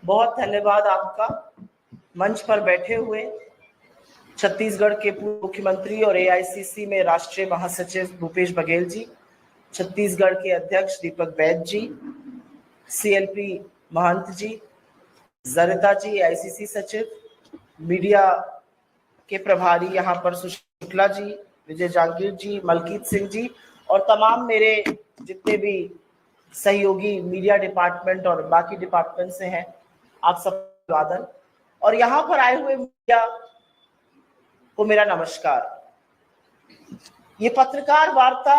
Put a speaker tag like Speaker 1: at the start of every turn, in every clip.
Speaker 1: बहुत धन्यवाद आपका। मंच पर बैठे हुए छत्तीसगढ़ के पूर्व मुख्यमंत्री और एआईसीसी में राष्ट्रीय महासचिव भूपेश बघेल जी, छत्तीसगढ़ के अध्यक्ष दीपक बैद जी, सीएलपी महंत जी, जरिता जी एआईसीसी सचिव, मीडिया के प्रभारी यहाँ पर सुशील शुक्ला जी, विजय जागीर जी, मलकीत सिंह जी और तमाम मेरे जितने भी सहयोगी मीडिया डिपार्टमेंट और बाकी डिपार्टमेंट से हैं, आप सब अभिवादन। और यहाँ पर आए हुए मीडिया को मेरा नमस्कार। ये पत्रकार वार्ता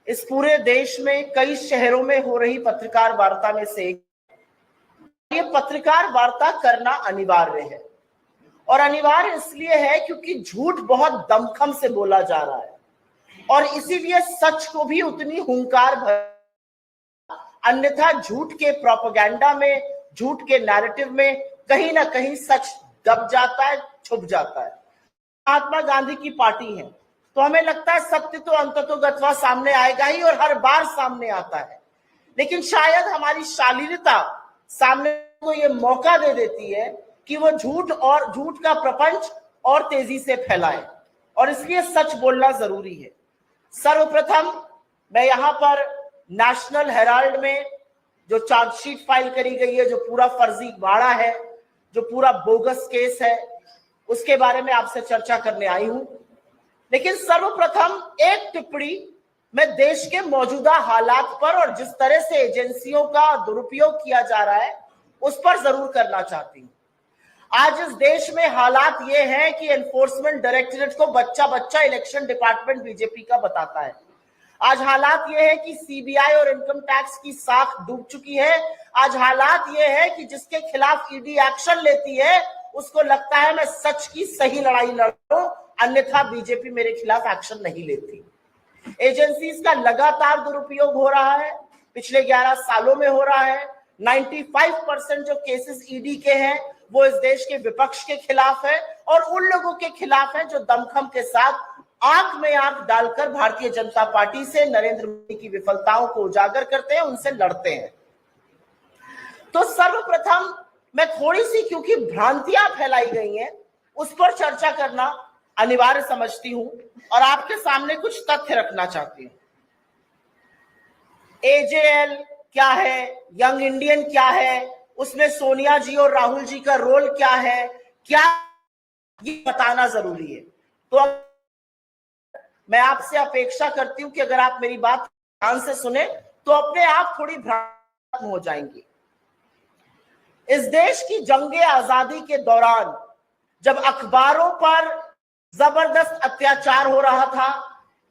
Speaker 1: इस पूरे देश में कई शहरों में हो रही पत्रकार वार्ता में से एक। ये पत्रकार वार्ता करना अनिवार्य है और अनिवार्य इसलिए है क्योंकि झूठ बहुत दमखम से बोला जा रहा है और इसीलिए सच को भी उतनी हुंकार भर, अन्यथा झूठ के प्रोपेगेंडा में, झूठ के नैरेटिव में कहीं ना कहीं सच दब जाता है, छुप जाता है। महात्मा गांधी की पार्टी है तो हमें लगता है सत्य तो अंततोगत्वा सामने आएगा ही और हर बार सामने आता है, लेकिन शायद हमारी शालीनता सामने को ये मौका दे देती है कि वो झूठ का प्रपंच और तेजी से फैलाए और इसलिए सच बोलना जरूरी है। सर्वप्रथम मैं यहाँ पर नेशनल हेराल्ड में जो चार्जशीट फाइल करी गई है, जो पूरा फर्जीवाड़ा है, जो पूरा बोगस केस है, उसके बारे में आपसे चर्चा करने आई हूं। लेकिन सर्वप्रथम एक टिप्पणी मैं देश के मौजूदा हालात पर और जिस तरह से एजेंसियों का दुरुपयोग किया जा रहा है उस पर जरूर करना चाहती हूं। आज इस देश में हालात ये हैं कि एनफोर्समेंट डायरेक्टरेट को बच्चा बच्चा इलेक्शन डिपार्टमेंट बीजेपी का बताता है। आज हालात ये है कि सीबीआई और इनकम टैक्स की साख डूब चुकी है। आज हालात ये है कि जिसके खिलाफ ईडी एक्शन लेती है उसको लगता है मैं सच की सही लड़ाई लड़ रहा हूं, अन्यथा बीजेपी मेरे खिलाफ एक्शन नहीं लेती। एजेंसीज का लगातार दुरुपयोग हो रहा है, पिछले 11 सालों में हो रहा है। 95% जो केसेस ईडी के हैं वो इस देश के विपक्ष के खिलाफ है और उन लोगों के खिलाफ है जो दमखम के साथ आंख में आंख डालकर भारतीय जनता पार्टी से, नरेंद्र मोदी की विफलताओं को उजागर करते हैं, उनसे लड़ते हैं। तो सर्वप्रथम मैं थोड़ी सी, क्योंकि भ्रांतियां फैलाई गई हैं, उस पर चर्चा करना अनिवार्य समझती हूं और आपके सामने कुछ तथ्य रखना चाहती हूं। एजेएल क्या है, यंग इंडियन क्या है, उसमें सोनिया जी और राहुल जी का रोल क्या है, क्या ये बताना जरूरी है। तो मैं आपसे अपेक्षा करती हूं कि अगर आप मेरी बात ध्यान से सुने तो अपने आप थोड़ी भ्रांति हो जाएंगी। इस देश की जंगे आजादी के दौरान जब अखबारों पर जबरदस्त अत्याचार हो रहा था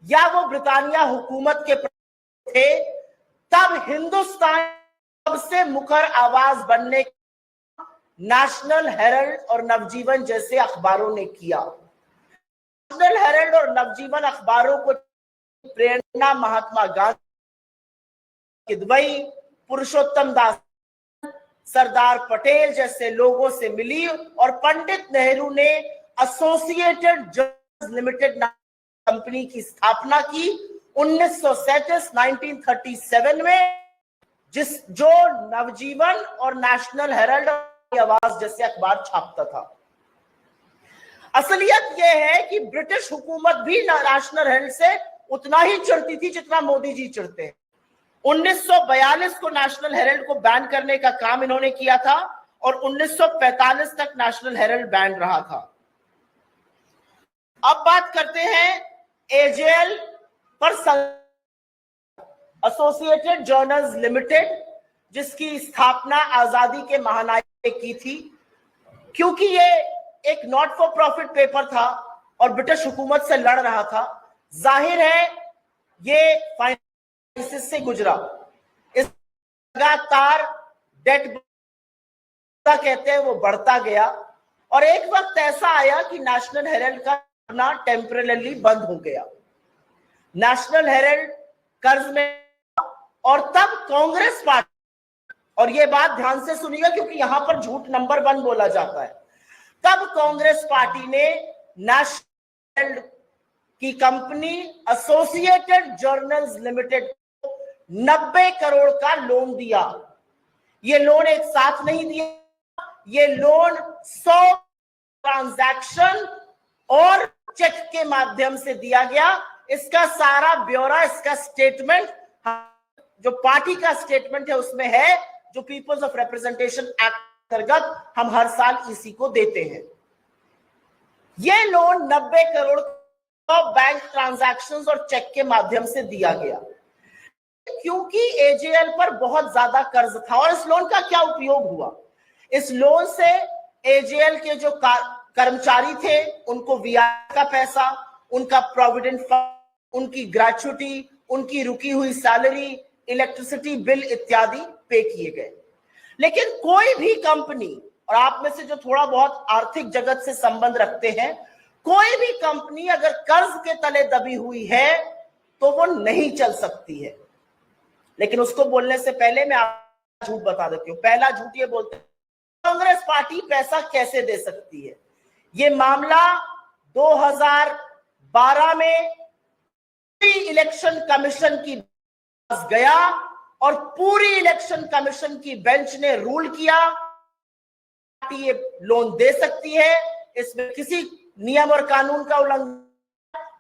Speaker 1: या वो ब्रिटानिया हुकूमत के थे, तब हिंदुस्तान सबसे मुखर आवाज बनने नेशनल हेरल्ड और नवजीवन जैसे अखबारों ने किया। नेशनल हेरल्ड और नवजीवन अखबारों को प्रेरणा महात्मा गांधी, किदवई, पुरुषोत्तम दास, सरदार पटेल जैसे लोगों से मिली और पंडित नेहरू ने एसोसिएटेड जर्नल्स लिमिटेड कंपनी की स्थापना की 1937 में, जो नवजीवन और नेशनल हेरल्ड की आवाज जैसे अखबार छापता था। असलियत यह है कि ब्रिटिश हुकूमत भी नेशनल हेरल्ड से उतना ही चिढ़ती थी जितना मोदी जी चिढ़ते हैं। 1942 को नेशनल हेरल्ड को बैन करने का काम इन्होंने किया था और 1945 तक नेशनल हेरल्ड बैन रहा था। अब बात करते हैं एजेएल पर, एसोसिएटेड जर्नल्स लिमिटेड, जिसकी स्थापना आजादी के महानायक ने की थी। क्योंकि ये एक नॉट फॉर प्रॉफिट पेपर था और ब्रिटिश हुकूमत से लड़ रहा था, जाहिर है ये फाइनेंस से गुजरा। इस लगातार डेट कहते हैं वो बढ़ता गया और एक वक्त ऐसा आया कि नेशनल हेरल्ड का टेम्परेरी बंद हो गया। नेशनल हेरल्ड कर्ज में, और तब कांग्रेस पार्टी, और ये बात ध्यान से सुनिएगा क्योंकि यहां पर झूठ नंबर 1 बोला जाता है, तब कांग्रेस पार्टी ने नेशनल हेरल्ड की कंपनी एसोसिएटेड जर्नल्स लिमिटेड को 90 करोड़ का लोन दिया। ये लोन एक साथ नहीं दिया, ये लोन 100 ट्रांजैक्शन और चेक के माध्यम से दिया गया। इसका सारा ब्यौरा, इसका स्टेटमेंट, जो पार्टी का स्टेटमेंट है उसमें है, जो पीपल्स ऑफ रिप्रेजेंटेशन एक्ट अंतर्गत हम हर साल ईसी को देते हैं। ये लोन 90 करोड़ बैंक ट्रांजैक्शंस और चेक के माध्यम से दिया गया, क्योंकि एजेएल पर बहुत ज्यादा कर्ज था। और इस लोन का क्या उपयोग हुआ? इस लोन से एजेएल के जो कर्मचारी थे उनको वीआर का पैसा, उनका प्रोविडेंट फंड, उनकी ग्रेच्युटी, उनकी रुकी हुई सैलरी, इलेक्ट्रिसिटी बिल इत्यादि पे किए गए। लेकिन कोई भी कंपनी, और आप में से जो थोड़ा बहुत आर्थिक जगत से संबंध रखते हैं, कोई भी कंपनी अगर कर्ज के तले दबी हुई है तो वो नहीं चल सकती है। लेकिन उसको बोलने से पहले मैं आपको झूठ बता देती हूँ। पहला झूठ ये बोलते हैं कांग्रेस पार्टी पैसा कैसे दे सकती है। ये मामला 2012 में इलेक्शन कमीशन की पास गया और पूरी इलेक्शन कमीशन की बेंच ने रूल किया ये लोन दे सकती है, इसमें किसी नियम और कानून का उल्लंघन।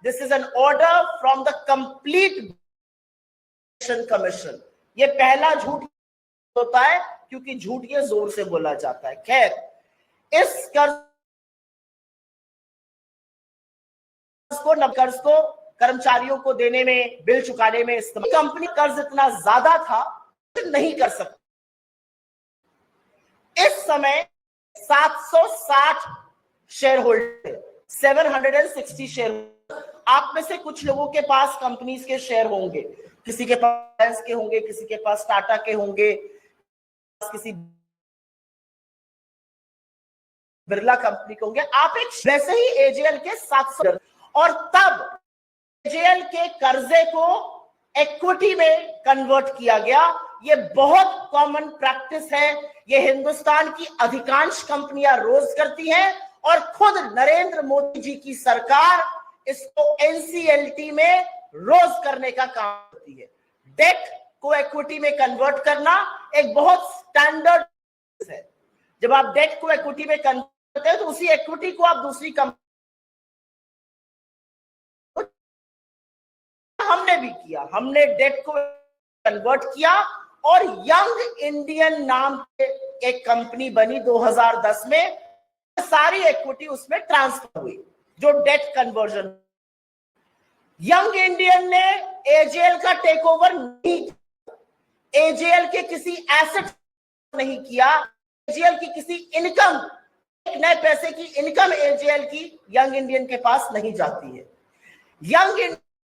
Speaker 1: This is an order from the complete election commission. ये पहला झूठ होता है क्योंकि झूठ ये जोर से बोला जाता है। खैर, इस कर्ज को कर्मचारियों को देने में, बिल चुकाने में इस्तेमाल, कंपनी कर्ज इतना ज्यादा था नहीं कर सकती। इस समय 760 शेयर होल्डर, 760 शेयर। आप में से कुछ लोगों के पास कंपनीज के शेयर होंगे, किसी के पास के होंगे, किसी के पास टाटा के होंगे, किसी बिरला कंपनी के होंगे। आप एक वैसे ही एजेएल के 700, और तब एजेएल के कर्जे को इक्विटी में कन्वर्ट किया गया। ये बहुत कॉमन प्रैक्टिस है, ये हिंदुस्तान की अधिकांश कंपनियां रोज करती हैं और खुद नरेंद्र मोदी जी की सरकार इसको एनसीएलटी में रोज करने का काम करती है। डेट को इक्विटी में कन्वर्ट करना एक बहुत स्टैंडर्ड है। जब आप डेट को इक्विटी में कन्वर्ट करते हैं तो उसी इक्विटी को आप दूसरी कंपनी, हमने भी किया, हमने डेट को कन्वर्ट किया और यंग इंडियन नाम के एक कंपनी बनी 2010 में। सारी इक्विटी उसमें ट्रांसफर हुई, जो डेट कन्वर्जन। यंग इंडियन ने एजेएल का टेक ओवर नहीं, एजेएल के किसी एसेट नहीं किया, एजेएल की किसी इनकम, एक नए पैसे की इनकम एजेएल की यंग इंडियन के पास नहीं जाती है। यंग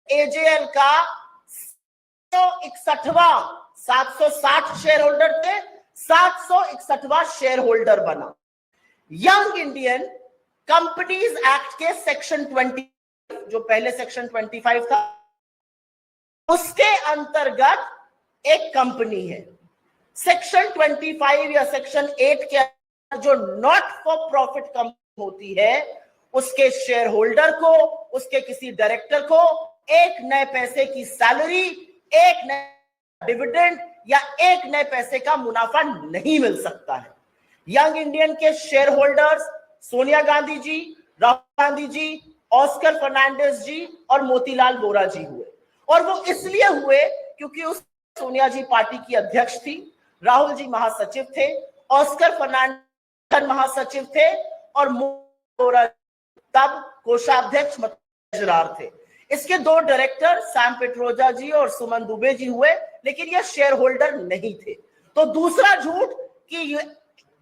Speaker 1: एजेएल का 760 शेयर होल्डर थे, 761वां शेयर होल्डर बना। यंग इंडियन कंपनीज एक्ट के सेक्शन 20, जो पहले सेक्शन 25 था, उसके अंतर्गत एक कंपनी है। सेक्शन 25 या सेक्शन 8 के जो नॉट फॉर प्रॉफिट कंपनी होती है, उसके शेयर होल्डर को, उसके किसी डायरेक्टर को एक नए पैसे की सैलरी, एक नए डिविडेंड या एक नए पैसे का मुनाफा नहीं मिल सकता है। यंग इंडियन के share holders Sonia Gandhi ji, Rahul Gandhi ji, Oscar Fernandes जी और मोतीलाल वोरा जी हुए। और वो इसलिए हुए क्योंकि उस सोनिया जी पार्टी की अध्यक्ष थी, राहुल जी महासचिव थे, ऑस्कर फर्नांडिस महासचिव थे और वोरा तब कोषाध्यक्ष मतजरार थे। इसके दो डायरेक्टर सैम पेट्रोजा जी और सुमन दुबे जी हुए, लेकिन ये शेयर होल्डर नहीं थे। तो दूसरा झूठ कि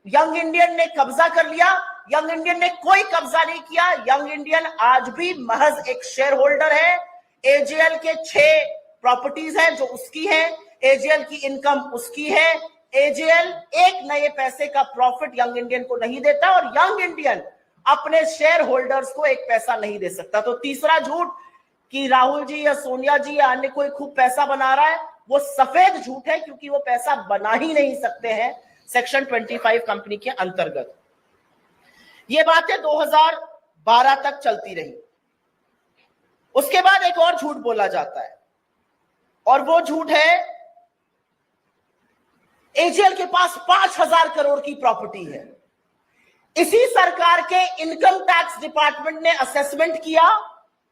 Speaker 1: यंग इंडियन ने कब्जा कर लिया, यंग इंडियन ने कोई कब्जा नहीं किया। यंग इंडियन आज भी महज एक शेयर होल्डर है। एजेएल के 6 प्रॉपर्टीज हैं जो उसकी है, एजेएल की इनकम उसकी है। एजेएल एक नए पैसे का प्रॉफिट यंग इंडियन को नहीं देता और यंग इंडियन अपने शेयर होल्डर्स को एक पैसा नहीं दे सकता। तो तीसरा झूठ कि राहुल जी या सोनिया जी या अन्य कोई खूब पैसा बना रहा है, वो सफेद झूठ है, क्योंकि वो पैसा बना ही नहीं सकते हैं सेक्शन 25 कंपनी के अंतर्गत। ये बातें 2012 तक चलती रही। उसके बाद एक और झूठ बोला जाता है, और वो झूठ है एजेएल के पास 5,000 करोड़ की प्रॉपर्टी है। इसी सरकार के इनकम टैक्स डिपार्टमेंट ने असेसमेंट किया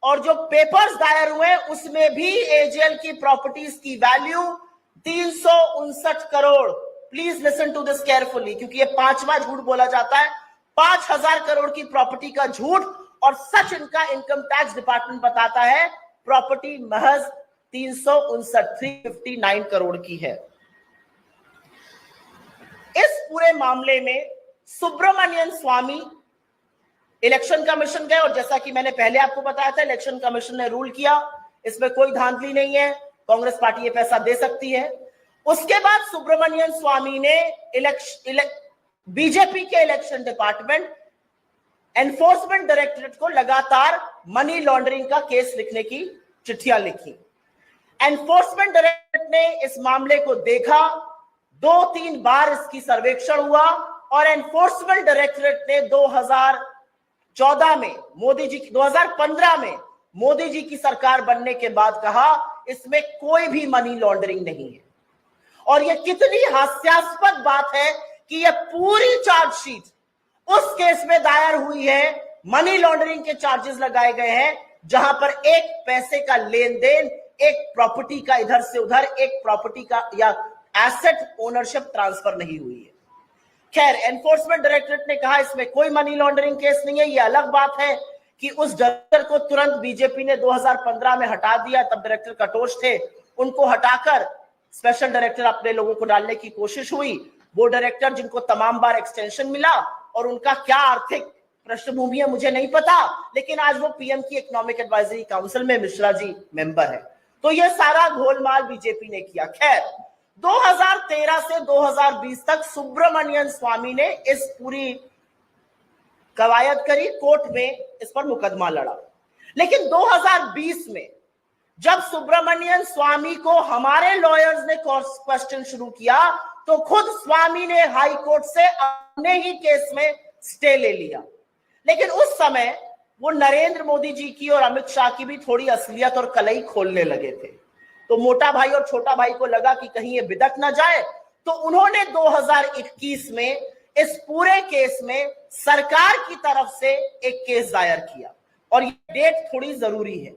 Speaker 1: और जो पेपर्स दायर हुए उसमें भी एजेएल की प्रॉपर्टीज की value 359 crore. Please listen to this carefully, क्योंकि ये 5वां झूठ बोला जाता है। 5,000 करोड़ की प्रॉपर्टी का झूठ, और सच इनका इनकम टैक्स डिपार्टमेंट बताता है प्रॉपर्टी महज 359 करोड़ की है। इस पूरे मामले में सुब्रमण्यन स्वामी इलेक्शन कमीशन गए, और जैसा कि मैंने पहले आपको बताया था, इलेक्शन कमीशन ने रूल किया इसमें कोई धांधली नहीं है, कांग्रेस पार्टी ये पैसा दे सकती है। उसके बाद सुब्रमण्यन स्वामी ने बीजेपी के इलेक्शन डिपार्टमेंट, एनफोर्समेंट डायरेक्टरेट को लगातार मनी लॉन्ड्रिंग का केस लिखने की चिट्ठियां लिखी। एनफोर्समेंट डायरेक्टरेट ने इस मामले को देखा, 2-3 बार इसकी सर्वेक्षण हुआ, और एनफोर्समेंट डायरेक्टरेट ने 2014 में 2015 में मोदी जी की सरकार बनने के बाद कहा इसमें कोई भी मनी लॉन्ड्रिंग नहीं है। और यह कितनी हास्यास्पद बात है कि यह पूरी चार्जशीट उस केस में दायर हुई है, मनी लॉन्ड्रिंग के चार्जेस लगाए गए हैं, जहां पर एक पैसे का लेन देन, एक प्रॉपर्टी का इधर से उधर, एक प्रॉपर्टी का या एसेट ओनरशिप ट्रांसफर नहीं हुई है। खैर, एनफोर्समेंट डायरेक्टरेट ने कहा इसमें कोई मनी लॉन्ड्रिंग केस नहीं है। यह अलग बात है कि उस डायरेक्टर को तुरंत बीजेपी ने 2015 में हटा दिया, तब डायरेक्टर कटोच थे, उनको हटाकर स्पेशल डायरेक्टर अपने लोगों को डालने की कोशिश हुई। वो डायरेक्टर जिनको तमाम बार एक्सटेंशन मिला, और उनका क्या आर्थिक पृष्ठभूमि है मुझे नहीं पता, लेकिन आज वो पीएम की इकोनॉमिक एडवाइजरी काउंसिल में मिश्रा जी मेंबर है। तो ये सारा गोलमाल बीजेपी ने किया। खैर, 2013 से 2020 तक सुब्रमण्यन स्वामी ने इस पूरी कवायद करी, कोर्ट में इस पर मुकदमा लड़ा। लेकिन 2020 में जब सुब्रमण्यन स्वामी को हमारे लॉयर्स ने क्वेश्चन शुरू किया, तो खुद स्वामी ने हाई कोर्ट से अपने ही केस में स्टे ले लिया। लेकिन उस समय वो नरेंद्र मोदी जी की और अमित शाह की भी थोड़ी असलियत और कलई खोलने लगे थे। तो मोटा भाई और छोटा भाई को लगा कि कहीं ये बिदक ना जाए, तो उन्होंने 2021 में इस पूरे केस में सरकार की तरफ से एक केस दायर किया। और ये डेट थोड़ी जरूरी है,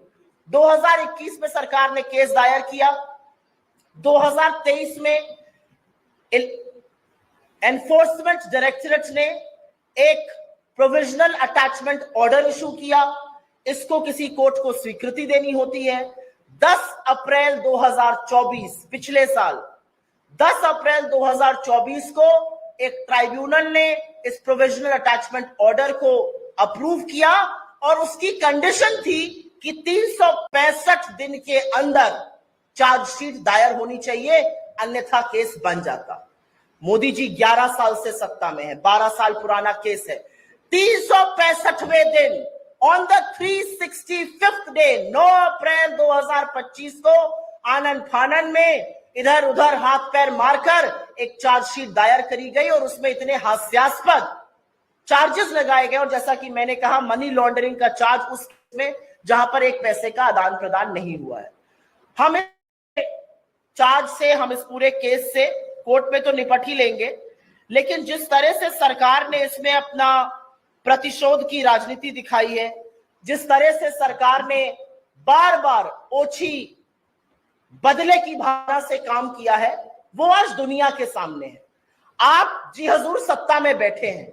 Speaker 1: 2021 में सरकार ने केस दायर किया। 2023 में एनफोर्समेंट डायरेक्टरेट ने एक प्रोविजनल अटैचमेंट ऑर्डर इशू किया। इसको किसी कोर्ट को स्वीकृति देनी होती है। 10 अप्रैल 2024, पिछले साल 10 अप्रैल 2024 को एक ट्राइब्यूनल ने इस प्रोविजनल अटैचमेंट ऑर्डर को अप्रूव किया, और उसकी कंडीशन थी कि 365 दिन के अंदर चार्जशीट दायर होनी चाहिए, अन्यथा केस बन जाता। मोदी जी 11 साल से सत्ता में है, 12 साल पुराना केस है। 365वें दिन, ऑन द 365th डे, 9 अप्रैल 2025 को आनन फानन में इधर उधर हाथ पैर मारकर एक चार्जशीट दायर करी गई, और उसमें इतने हास्यास्पद चार्जेस लगाए गए। और जैसा कि मैंने कहा, मनी लॉन्ड्रिंग का चार्ज उसमें जहां पर एक पैसे का आदान प्रदान नहीं हुआ है। हम चार्ज से, हम इस पूरे केस से कोर्ट में तो निपट ही लेंगे, लेकिन जिस तरह से सरकार ने इसमें अपना प्रतिशोध की राजनीति दिखाई है, जिस तरह से सरकार ने बार बार ओछी बदले की भावना से काम किया है, वो आज दुनिया के सामने है। आप जी हजूर सत्ता में बैठे हैं,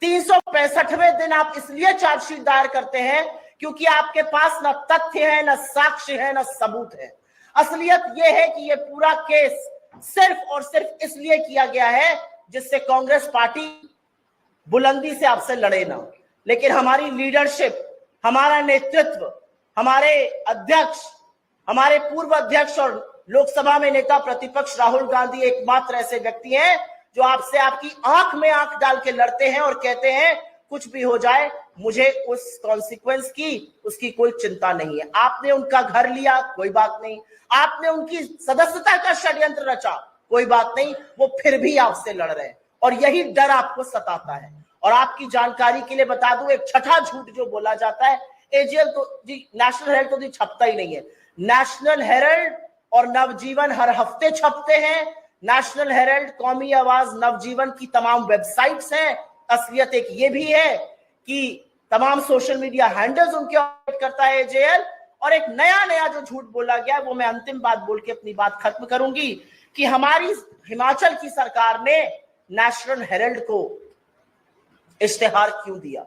Speaker 1: 365वें दिन आप इसलिए चार्जशीट दायर करते हैं क्योंकि आपके पास न तथ्य है, न साक्ष्य है, न सबूत है। असलियत यह है कि यह पूरा केस सिर्फ और सिर्फ इसलिए किया गया है जिससे कांग्रेस पार्टी बुलंदी से आपसे लड़े ना। लेकिन हमारी लीडरशिप, हमारा नेतृत्व, हमारे अध्यक्ष, हमारे पूर्व अध्यक्ष और लोकसभा में नेता प्रतिपक्ष राहुल गांधी एकमात्र ऐसे व्यक्ति हैं जो आपसे आपकी आंख में आंख डाल के लड़ते हैं और कहते हैं कुछ भी हो जाए, मुझे उस कॉन्सिक्वेंस की, उसकी कोई चिंता नहीं है। आपने उनका घर लिया, कोई बात नहीं। आपने उनकी सदस्यता का षड्यंत्र रचा, कोई बात नहीं, वो फिर भी आपसे लड़ रहे हैं, और यही डर आपको सताता है। और आपकी जानकारी के लिए बता दूं, एक छठा झूठ जो बोला जाता है, एजेएल तो जी, नेशनल हेराल्ड तो जी छपता ही नहीं है। नेशनल हेराल्ड और नवजीवन हर हफ्ते छपते हैं, नेशनल हेराल्ड, कौमी आवाज, नवजीवन की तमाम वेबसाइट्स हैं। असलियत एक ये भी है कि तमाम सोशल मीडिया हैंडल्स उनके ऑपरेट करता है एजेएल। और एक नया जो झूठ बोला गया, वो मैं अंतिम बात बोल के अपनी बात खत्म करूंगी, कि हमारी हिमाचल की सरकार ने नेशनल हेराल्ड को इश्तेहार क्यों दिया।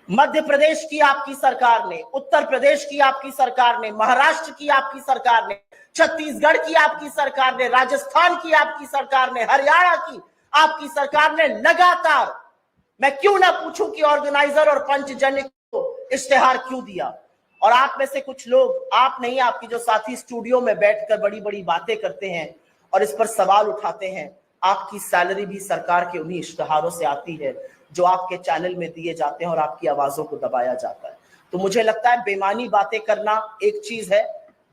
Speaker 1: मध्य प्रदेश की आपकी सरकार ने, उत्तर प्रदेश की आपकी सरकार ने, महाराष्ट्र की आपकी सरकार ने, छत्तीसगढ़ की आपकी सरकार ने, राजस्थान की आपकी सरकार ने, हरियाणा की आपकी सरकार ने लगातार, मैं क्यों ना पूछूं कि ऑर्गेनाइजर और पंचजन्य को इश्तेहार क्यों दिया। और आप में से कुछ लोग, आप नहीं, आपकी जो साथी स्टूडियो में बैठकर बड़ी बड़ी बातें करते हैं और इस पर सवाल उठाते हैं, आपकी सैलरी भी सरकार के उन्हीं इश्तेहारों से आती है जो आपके चैनल में दिए जाते हैं और आपकी आवाजों को दबाया जाता है। तो मुझे लगता है बेईमानी बातें करना एक चीज है,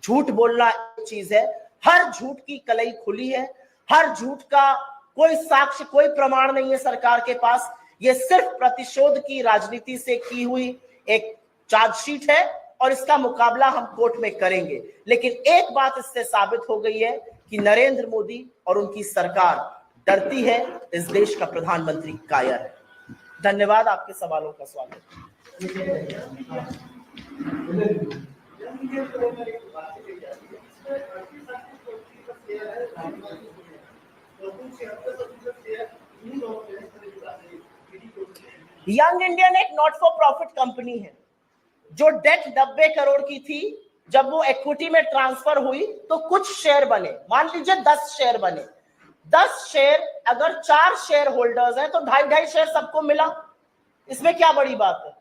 Speaker 1: झूठ बोलना एक चीज है। हर झूठ की कलई खुली है, हर झूठ का कोई साक्ष्य, कोई प्रमाण नहीं है सरकार के पास। ये सिर्फ प्रतिशोध की राजनीति से की हुई एक चार्जशीट है और इसका मुकाबला हम कोर्ट में करेंगे। लेकिन एक बात इससे साबित हो गई है कि नरेंद्र मोदी और उनकी सरकार डरती है, इस देश का प्रधानमंत्री कायर है। धन्यवाद, आपके सवालों का स्वागत। यंग इंडियन एक नॉट फॉर प्रॉफिट कंपनी है जो डेट 90 करोड़ की थी। जब वो इक्विटी में ट्रांसफर हुई तो कुछ शेयर बने, मान लीजिए 10 शेयर बने। 10 शेयर, अगर 4 शेयर होल्डर्स हैं तो 2.5 शेयर सबको मिला। इसमें क्या बड़ी बात है?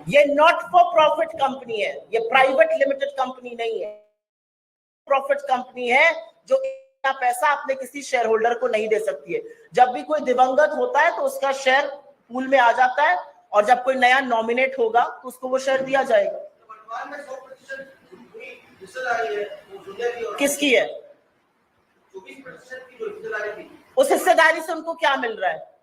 Speaker 1: ये नॉट फॉर प्रॉफिट कंपनी है, ये प्राइवेट लिमिटेड कंपनी नहीं है, प्रॉफिट कंपनी है जो पैसा अपने किसी शेयर होल्डर को नहीं दे सकती है। जब भी कोई दिवंगत होता है तो उसका शेयर पूल में आ जाता है और जब कोई नया नॉमिनेट होगा तो उसको वो शेयर दिया जाएगा। किसकी है? उस हिस्सेदारी से उनको क्या मिल रहा है?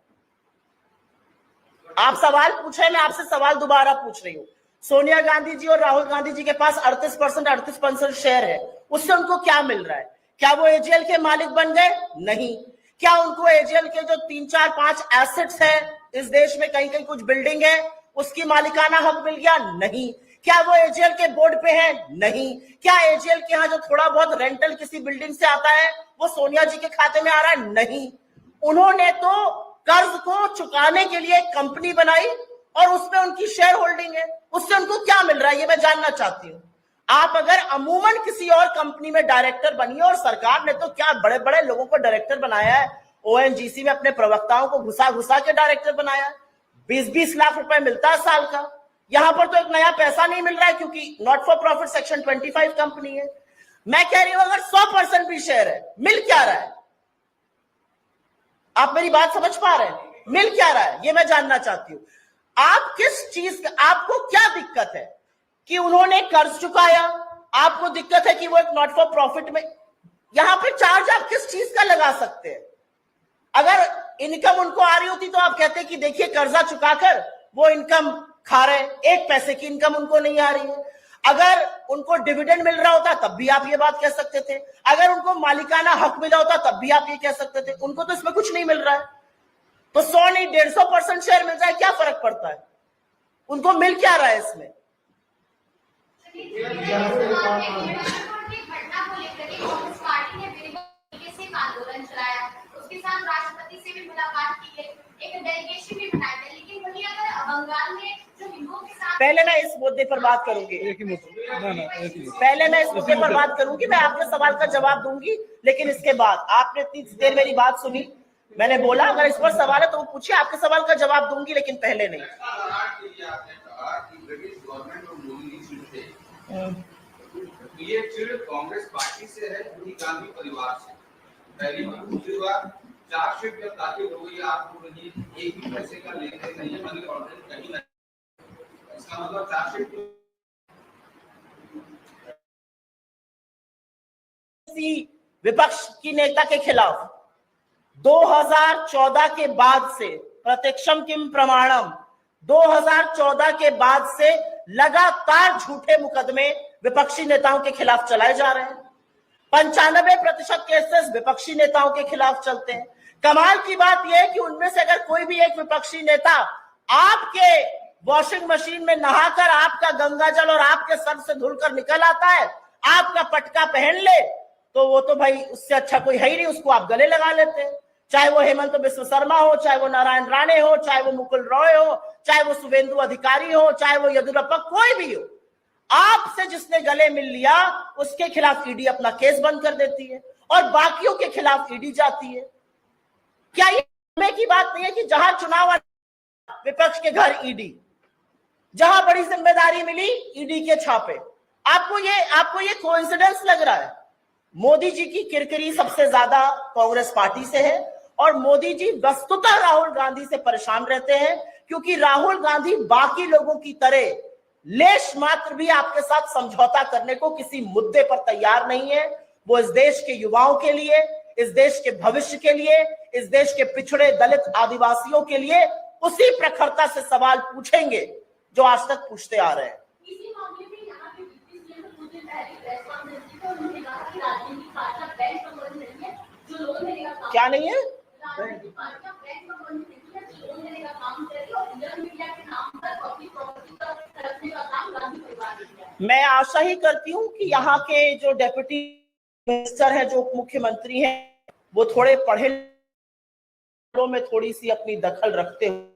Speaker 1: आप सवाल पूछे, मैं आपसे सवाल दोबारा पूछ रही हूँ। सोनिया गांधी जी और राहुल गांधी जी के पास 38% शेयर है, उससे उनको क्या मिल रहा है? क्या वो एजेएल के मालिक बन गए? नहीं। क्या उनको एजेएल के जो 3, 4, 5 एसेट्स हैं इस देश में, कहीं कहीं कुछ बिल्डिंग है, उसकी मालिकाना हक मिल गया? नहीं। क्या वो एजेएल के बोर्ड पे है? नहीं। क्या एजेएल के यहाँ जो थोड़ा बहुत रेंटल किसी बिल्डिंग से आता है वो सोनिया जी के खाते में आ रहा है? नहीं। उन्होंने तो कर्ज को चुकाने के लिए एक कंपनी बनाई और उसमें उनकी शेयर होल्डिंग है, उससे उनको क्या मिल रहा है ये मैं जानना चाहती हूँ। आप अगर अमूमन किसी और कंपनी में डायरेक्टर बनिए, और सरकार ने तो क्या बड़े बड़े लोगों को डायरेक्टर बनाया है, ओएनजीसी में अपने प्रवक्ताओं को घुसा घुसा के डायरेक्टर बनाया है, 20-20 लाख रुपए मिलता है साल का। यहां पर तो एक नया पैसा नहीं मिल रहा है क्योंकि not for profit section 25 company है। मैं कह रही हूं अगर 100% भी शेयर है, मिल क्या रहा है? आप मेरी बात समझ पा रहे हैं? मिल क्या रहा है ये मैं जानना चाहती हूं। आप किस चीज का, आपको क्या दिक्कत है कि उन्होंने कर्ज चुकाया? आपको दिक्कत है कि वो एक नॉट फॉर प्रॉफिट में, यहां पे चार्ज आप किस चीज का लगा सकते हैं? अगर इनकम उनको आ रही होती तो आप कहते कि देखिए कर्जा चुकाकर वो इनकम खा रहे, 1 पैसे की इनकम उनको नहीं आ रही है। अगर उनको डिविडेंड मिल रहा होता तब भी आप ये बात कह सकते थे, अगर उनको मालिकाना हक मिला होता तब भी आप ये कह सकते थे। उनको तो इसमें कुछ नहीं मिल रहा है, तो 100 नहीं 150% शेयर मिल जाए, क्या फर्क पड़ता है? उनको मिल क्या रहा है इसमें?
Speaker 2: आंदोलन चलाया, उसके साथ राष्ट्रपति से भी मुलाकात की गई, एक डेलीगेशन भी बनाया गया, लेकिन वही अगर बंगाल में जो हिंदुओं के साथ, पहले मैं इस मुद्दे पर बात करूंगी, पहले मैं इस मुद्दे पर बात करूंगी, मैं आपके सवाल का जवाब दूंगी, लेकिन इसके बाद आपने इतनी देर मेरी बात सुनी, मैंने बोला अगर इस पर सवाल है तो पूछिए, आपके सवाल का जवाब दूंगी, लेकिन पहले नहीं।
Speaker 3: ये सिर्फ कांग्रेस पार्टी से है, गांधी परिवार से। पहली बात। दूसरी बात, चार्जशीट जब दाखिल हो गई, आपको एक भी पैसे का लेन देन नहीं है, मनी ऑर्डर कहीं नहीं, इसका मतलब चार्जशीट
Speaker 1: विपक्ष की नेता के खिलाफ 2014 के बाद से प्रत्यक्षम किम प्रमाणम, 2014 के बाद से लगातार झूठे मुकदमे विपक्षी नेताओं के खिलाफ चलाए जा रहे हैं। 95% केसेस विपक्षी नेताओं के खिलाफ चलते हैं। कमाल की बात यह है कि उनमें से अगर कोई भी एक विपक्षी नेता आपके वॉशिंग मशीन में नहाकर आपका गंगाजल और आपके सर से धुलकर निकल आता है, आपका पटका पहन ले, तो वो तो भाई उससे अच्छा कोई है ही नहीं, उसको आप गले लगा लेते हैं। चाहे वो हेमंत बिस्व शर्मा हो, चाहे वो नारायण राणे हो, चाहे वो मुकुल रॉय हो, चाहे वो शुभेंदु अधिकारी हो, चाहे वो येदियुरप्पा, कोई भी हो, आपसे जिसने गले मिल लिया उसके खिलाफ ईडी अपना केस बंद कर देती है और बाकियों के खिलाफ ईडी जाती है। क्या ये की बात नहीं है कि जहां चुनाव विपक्ष के घर ईडी, जहां बड़ी जिम्मेदारी मिली ईडी के छापे। आपको ये कोइंसिडेंस लग रहा है? मोदी जी की किरकिरी सबसे ज्यादा कांग्रेस पार्टी से है और मोदी जी वस्तुतः राहुल गांधी से परेशान रहते हैं, क्योंकि राहुल गांधी बाकी लोगों की तरह लेश मात्र भी आपके साथ समझौता करने को किसी मुद्दे पर तैयार नहीं है। वो इस देश के युवाओं के लिए, इस देश के भविष्य के लिए, इस देश के पिछड़े दलित आदिवासियों के लिए उसी प्रखरता से सवाल पूछेंगे जो आज तक पूछते आ रहे हैं।
Speaker 2: इसी मामले में यहाँ पे कुछ दिन पहले प्रेस कॉन्फ्रेंस की, तो उन्होंने कहा कि राजनीतिक पार्टियां बैंक संबंध नहीं है, जो लोन देने का काम,
Speaker 1: क्या नहीं है?
Speaker 2: राजनीतिक पार्टियां बैंक संबंध नहीं है, जो लोन देने का काम कर रही है और इंडियन मीडिया के नाम पर पब्लिक प्रॉपर्टी का खरीदने का काम गांधी परिवार ने किया।
Speaker 1: मैं आशा ही करती हूँ कि यहाँ के जो डेप्यूटी मिनिस्टर है, जो उप मुख्यमंत्री हैं, वो थोड़े पढ़े में थोड़ी सी अपनी दखल रखते हुए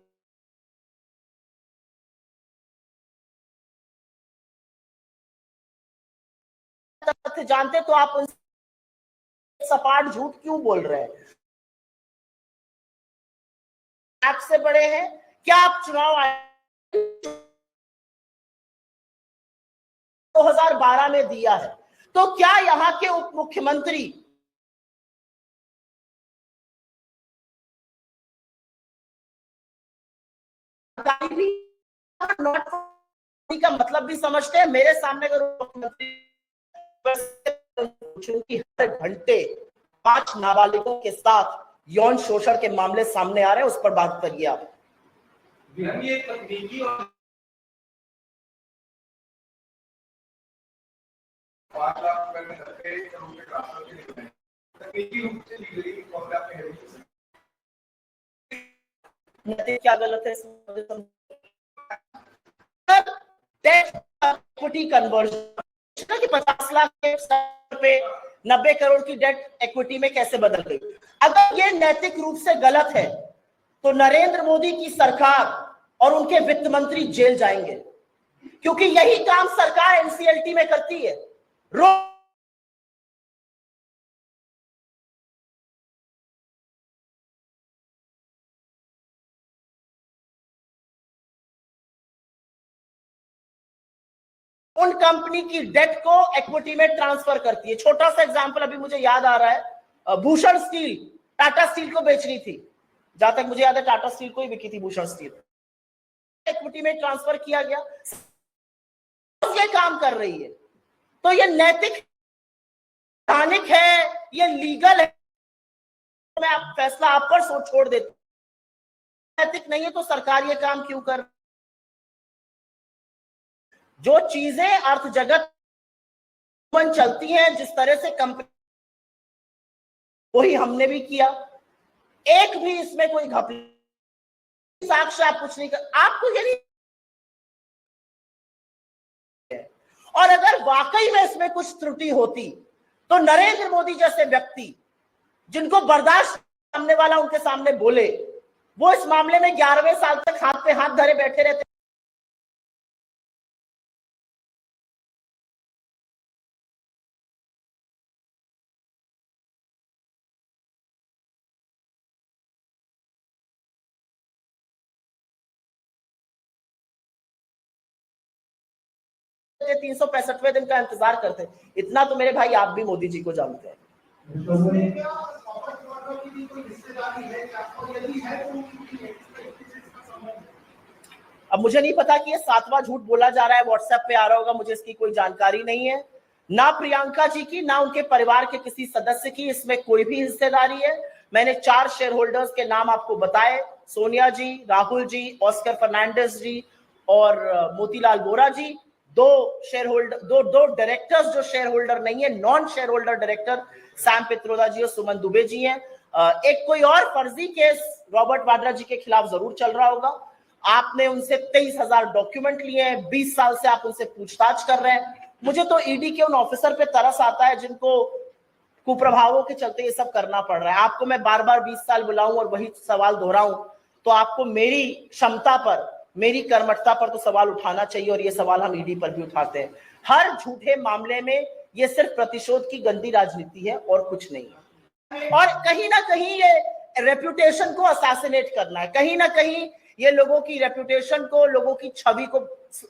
Speaker 1: जानते तो आप उन सपाट झूठ क्यों बोल रहे हैं? आपसे बड़े हैं क्या? आप चुनाव 2012 में दिया है, तो क्या यहाँ के उप मुख्यमंत्री का मतलब भी समझते हैं? मेरे सामने अगर मुख्यमंत्री कि हर घंटे 5 नाबालिगों के साथ यौन शोषण के मामले सामने आ रहे हैं, उस पर बात करिए आप।
Speaker 3: ये तकनीकी और 5 लाख रुपए में तकनीकी रूप से लीगली
Speaker 1: नतीजा क्या गलत है? इक्विटी कन्वर्जन कि 50 लाख पे 90 करोड़ की डेट इक्विटी में कैसे बदल गई? अगर ये नैतिक रूप से गलत है तो नरेंद्र मोदी की सरकार और उनके वित्त मंत्री जेल जाएंगे, क्योंकि यही काम सरकार एनसीएलटी में करती है। उन कंपनी की डेट को इक्विटी में ट्रांसफर करती है। छोटा सा एग्जांपल अभी मुझे याद आ रहा है, भूषण स्टील टाटा स्टील को बेचनी थी, जहां तक मुझे याद है टाटा स्टील को ही बिकी थी भूषण स्टील, इक्विटी में ट्रांसफर किया गया। ये काम कर रही है तो ये नैतिक है, ये लीगल है, मैं आप फैसला आप पर छोड़ देता हूं। नैतिक नहीं है तो सरकार ये काम क्यों कर? जो चीजें अर्थ जगत में चलती हैं, जिस तरह से कंपनी, वही हमने भी किया। एक भी इसमें कोई घपला साक्ष्य आप कुछ नहीं कर, आपको ये नहीं। और अगर वाकई में इसमें कुछ त्रुटि होती तो नरेंद्र मोदी जैसे व्यक्ति, जिनको बर्दाश्त सामने वाला उनके सामने बोले, वो इस मामले में 11वें साल तक हाथ पे हाथ धरे बैठे रहते। के 365वें दिन का इंतजार करते। इतना तो मेरे भाई आप भी मोदी जी को जानते हैं। अब मुझे नहीं पता कि ये 7वां झूठ बोला जा रहा है, व्हाट्सएप पे आ रहा होगा, मुझे इसकी कोई जानकारी नहीं है। ना प्रियंका जी की, ना उनके परिवार के किसी सदस्य की इसमें कोई भी हिस्सेदारी है। मैंने 4 शेयर होल्डर्स के नाम आपको बताए, सोनिया जी, राहुल जी, ऑस्कर फर्नांडिस जी और मोतीलाल वोरा जी, दो डायरेक्टर्स जो शेयर होल्डर नहीं है, non shareholder director Sam Pitroda ji और सुमन दुबे जी हैं। एक कोई और फर्जी केस रॉबर्ट वाड्रा जी के खिलाफ जरूर चल रहा होगा। आपने उनसे 23,000 डॉक्यूमेंट लिए हैं, 20 साल से आप उनसे पूछताछ कर रहे हैं। मुझे तो ईडी के उन ऑफिसर पे तरस आता है जिनको कुप्रभावों के चलते ये सब करना पड़ रहा है। आपको मैं बार बार 20 साल बुलाऊं और वही सवाल दोहराऊं तो आपको मेरी क्षमता पर, मेरी कर्मठता पर तो सवाल उठाना चाहिए, और ये सवाल हम ईडी पर भी उठाते हैं। हर झूठे मामले में ये सिर्फ प्रतिशोध की गंदी राजनीति है और कुछ नहीं है। और कहीं ना कहीं ये रेप्यूटेशन को असैसिनेट करना है, कहीं ना कहीं ये लोगों की रेप्यूटेशन को, लोगों की छवि को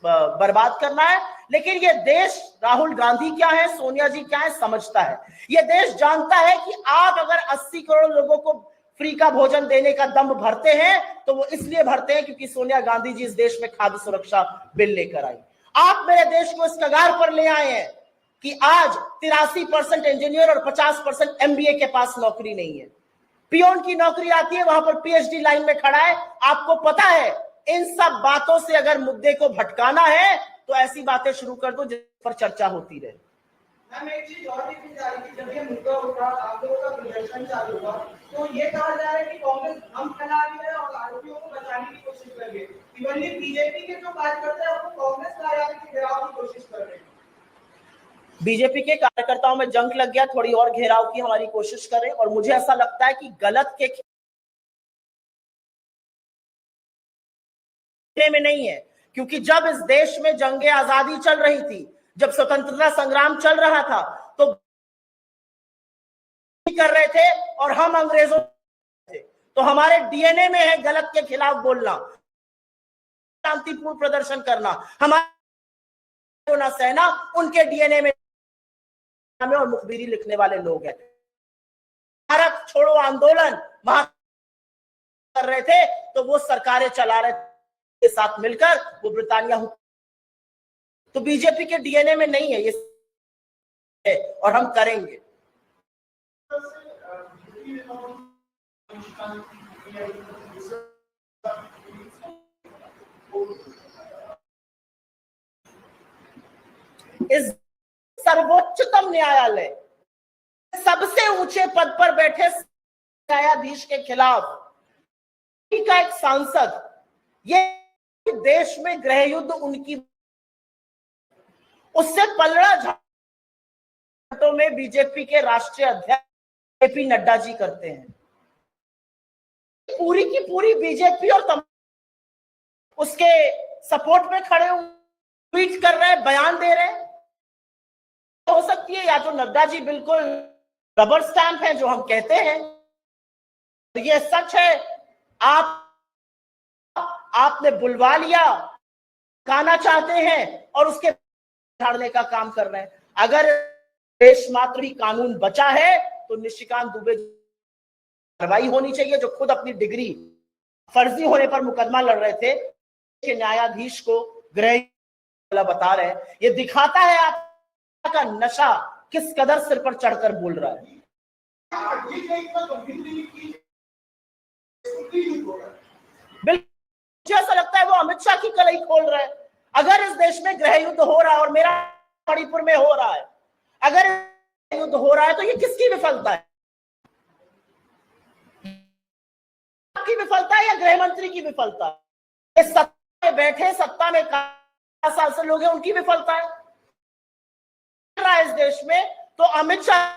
Speaker 1: बर्बाद करना है। लेकिन ये देश राहुल गांधी क्या है, सोनिया जी क्या है, समझता है। ये देश जानता है कि आप अगर 80 करोड़ लोगों को फ्री का भोजन देने का दम भरते हैं तो वो इसलिए भरते हैं क्योंकि सोनिया गांधी जी इस देश में खाद्य सुरक्षा बिल लेकर आई। आप मेरे देश को इस कगार पर ले आए हैं कि आज 83% इंजीनियर और 50% MBA के पास नौकरी नहीं है। पियोन की नौकरी आती है, वहां पर PhD लाइन में खड़ा है। आपको पता है इन सब बातों से अगर मुद्दे को भटकाना है तो ऐसी बातें शुरू कर दो जिस पर चर्चा होती रहे।
Speaker 4: मैम एक चीज और देखी जा रही थी, जब ये मुद्दा उठा, आप लोगों का प्रदर्शन चालू हुआ, तो ये कहा जा रहा है कि कांग्रेस भ्रम फैला रही है और आरोपियों को बचाने की कोशिश कर रही है। इवनली बीजेपी के जो कार्यकर्ता है वो कांग्रेस कार्यालय के घेराव की कोशिश कर रहे हैं।
Speaker 1: बीजेपी के कार्यकर्ताओं में जंग लग गया, थोड़ी और घेराव की हमारी कोशिश करें। और मुझे ऐसा लगता है कि गलत के में नहीं है, क्योंकि जब इस देश में जंगे आजादी चल रही थी, जब स्वतंत्रता संग्राम चल रहा था, तो कर रहे थे और हम अंग्रेजों थे। तो हमारे डीएनए में है गलत के खिलाफ बोलना, शांतिपूर्ण प्रदर्शन करना। हमारे ना सेना उनके डीएनए में और मुखबिरी लिखने वाले लोग हैं। भारत छोड़ो आंदोलन वहां कर रहे थे तो वो सरकारें चला रहे के साथ मिलकर, वो ब्रिटानिया। तो बीजेपी के डीएनए में नहीं है ये है, और हम करेंगे। इस सर्वोच्चतम न्यायालय सबसे ऊंचे पद पर बैठे न्यायाधीश के खिलाफ का एक सांसद, ये देश में गृह युद्ध उनकी, उससे पलड़ा झाटों में बीजेपी के राष्ट्रीय अध्यक्ष जेपी नड्डा जी करते हैं। पूरी की पूरी बीजेपी और उसके सपोर्ट में खड़े हुए ट्वीट कर रहे हैं, बयान दे रहे हैं। हो सकती है या तो नड्डा जी बिल्कुल रबर स्टैंप है जो हम कहते हैं, तो ये सच है, आपने बुलवा लिया, गाना चाहते हैं और उसके झाड़ने का काम कर रहे हैं। अगर देश मात्र ही कानून बचा है तो निशिकांत दुबे कार्रवाई होनी चाहिए, जो खुद अपनी डिग्री फर्जी होने पर मुकदमा लड़ रहे थे कि न्यायाधीश को गृह बता रहे हैं। ये दिखाता है आपका नशा किस कदर सिर पर चढ़कर बोल रहा है। बिल्कुल ऐसा लगता है वो अमित शाह की कलई खोल रहा है। अगर इस देश में गृह युद्ध हो रहा है और मेरा मणिपुर में हो रहा है, अगर युद्ध हो रहा है तो ये किसकी विफलता है? आपकी विफलता है या गृह मंत्री की विफलता है? सत्ता में बैठे, सत्ता में 4 साल से लोग हैं, उनकी विफलता है इस देश में। तो अमित शाह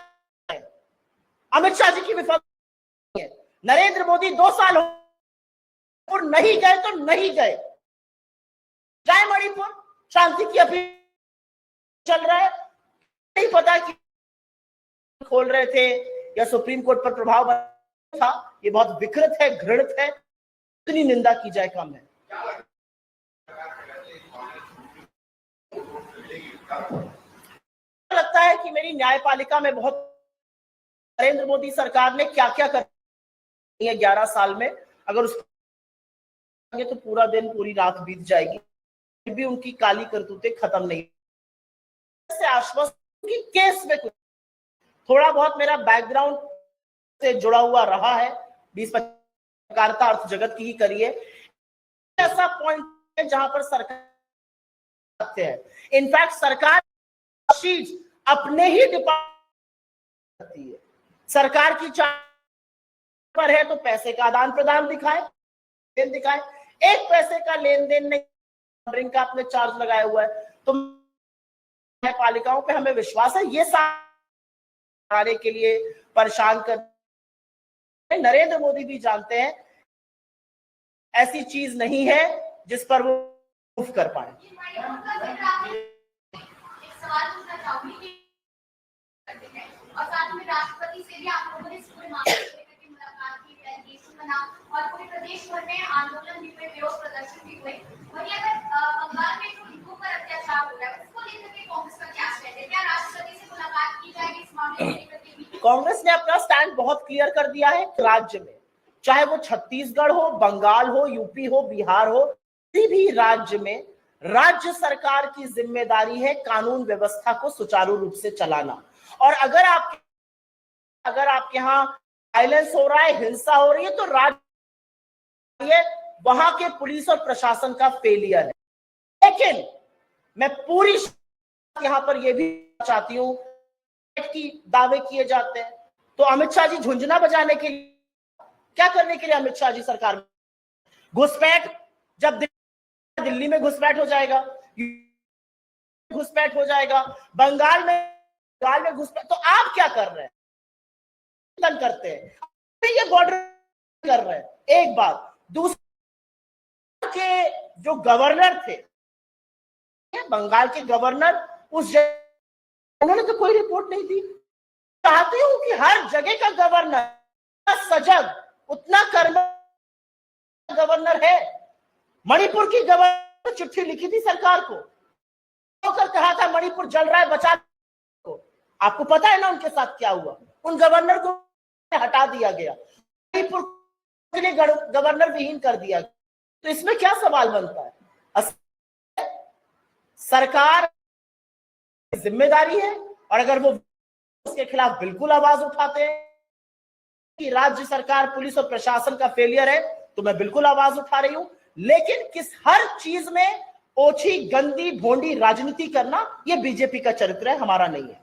Speaker 1: जी की विफलता है। नरेंद्र मोदी 2 साल और नहीं गए तो नहीं गए, जाए मणिपुर, शांति की अपील चल रहा है, नहीं पता कि खोल रहे थे या सुप्रीम कोर्ट पर प्रभाव था। ये बहुत विकृत है, घृणित है, इतनी निंदा की जाए कम है। लगता है कि मेरी न्यायपालिका में बहुत, नरेंद्र मोदी सरकार ने क्या क्या कर 11 साल में, अगर उस तो पूरा दिन पूरी रात बीत जाएगी, फिर भी उनकी काली करतूतें खत्म नहीं। आश्वस्त की केस में कुछ थोड़ा बहुत मेरा बैकग्राउंड से जुड़ा हुआ रहा है, 20-25 पत्रकारिता अर्थ जगत की ही करी है। ऐसा पॉइंट है जहां पर सरकार है, इनफैक्ट सरकार शीट अपने ही डिपार्टमेंट करती है। सरकार की पर है तो पैसे का आदान प्रदान दिखाए, एक पैसे का लेन देन नहीं का अपने चार्ज लगाया हुआ है। तो पालिकाओं पे हमें विश्वास है ये सारे के लिए परेशान कर। नरेंद्र मोदी भी जानते हैं ऐसी चीज नहीं है जिस पर वो मूव कर पाए।
Speaker 2: और साथ में राष्ट्रपति से भी आप लोगों ने इस पूरे मामले को लेकर के मुलाकात की, डेलीगेशन बना और पूरे प्रदेश भर में आंदोलन भी हुए, विरोध प्रदर्शन भी हुए। वहीं अगर बंगाल में जो हिंदुओं पर अत्याचार हो रहा है उसको लेकर के कांग्रेस का क्या स्टैंड है? क्या राष्ट्रपति से मुलाकात की जाएगी इस मामले को लेकर के?
Speaker 1: कांग्रेस ने अपना स्टैंड बहुत क्लियर कर दिया है। राज्य में चाहे वो छत्तीसगढ़ हो, बंगाल हो, यूपी हो, बिहार हो, किसी भी राज्य में राज्य सरकार की जिम्मेदारी है कानून व्यवस्था को सुचारू रूप से चलाना। और अगर आपके यहाँ वायलेंस हो रहा है, हिंसा हो रही है, तो राज्य वहां के पुलिस और प्रशासन का फेलियर है। लेकिन मैं पूरी यहां पर यह भी चाहती हूं कि दावे किए जाते हैं तो अमित शाह जी झुंझुना बजाने के लिए क्या करने के लिए अमित शाह जी सरकार में घुसपैठ, जब दिल्ली में घुसपैठ हो जाएगा, बंगाल में घुसपैठ, तो आप क्या कर रहे हैं? करते हैं ये बॉर्डर कर रहे हैं। एक बात, दूसरे के जो गवर्नर थे, बंगाल के गवर्नर, उन्होंने तो कोई रिपोर्ट नहीं दी। चाहती हूं कि हर जगह का गवर्नर सजग, उतना कर्म गवर्नर है। मणिपुर की गवर्नर चिट्ठी लिखी थी सरकार को, कहा था मणिपुर जल रहा है, बचा को। आपको पता है ना उनके साथ क्या हुआ? उन गवर्नर को हटा दिया गया, मणिपुर गवर्नर विहीन कर दिया गया। तो इसमें क्या सवाल बनता है? सरकार की जिम्मेदारी है और अगर वो उसके खिलाफ बिल्कुल आवाज उठाते हैं कि राज्य सरकार, पुलिस और प्रशासन का फेलियर है, तो मैं बिल्कुल आवाज उठा रही हूं। लेकिन हर चीज में ओछी, गंदी, भोंडी राजनीति करना ये बीजेपी का चरित्र है, हमारा नहीं है।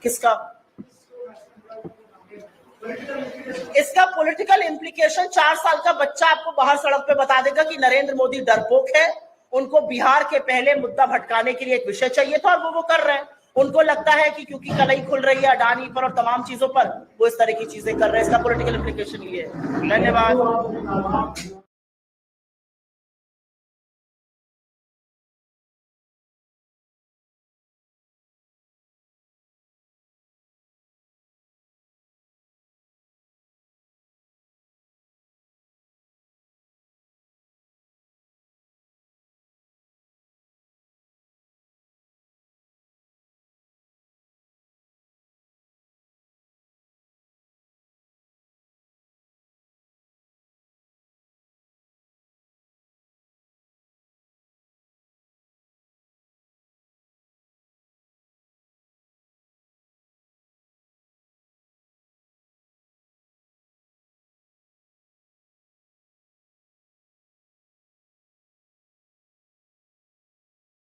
Speaker 1: किसका? इसका पॉलिटिकल इंप्लीकेशन 4 साल का बच्चा आपको बाहर सड़क पे बता देगा कि नरेंद्र मोदी डरपोक है, उनको बिहार के पहले मुद्दा भटकाने के लिए एक विषय चाहिए था और वो कर रहे हैं। उनको लगता है कि क्योंकि कलई खुल रही है अडानी पर और तमाम चीजों पर, वो इस तरह की चीजें कर रहे हैं। इसका पॉलिटिकल इंप्लीकेशन ये है। धन्यवाद।